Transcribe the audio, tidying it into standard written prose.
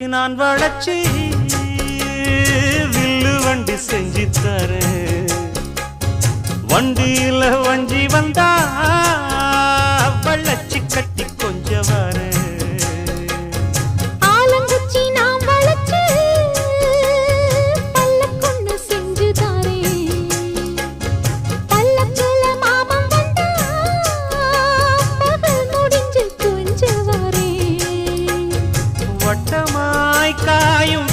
நான் வளச்சி வில்லு வண்டி செஞ்சு தரேன். வண்டியில வஞ்சி வந்தா வளச்சி கட்டி கொஞ்சம் வரேன். ஆலங்குச்சி நான் வளச்சு பல்லக்கொன்னு செஞ்சு தரேன். பல்லக்குல மாமன் வந்தா பகல் முடிஞ்சு கொஞ்சம் வரேன். வட்டமாய் காயும்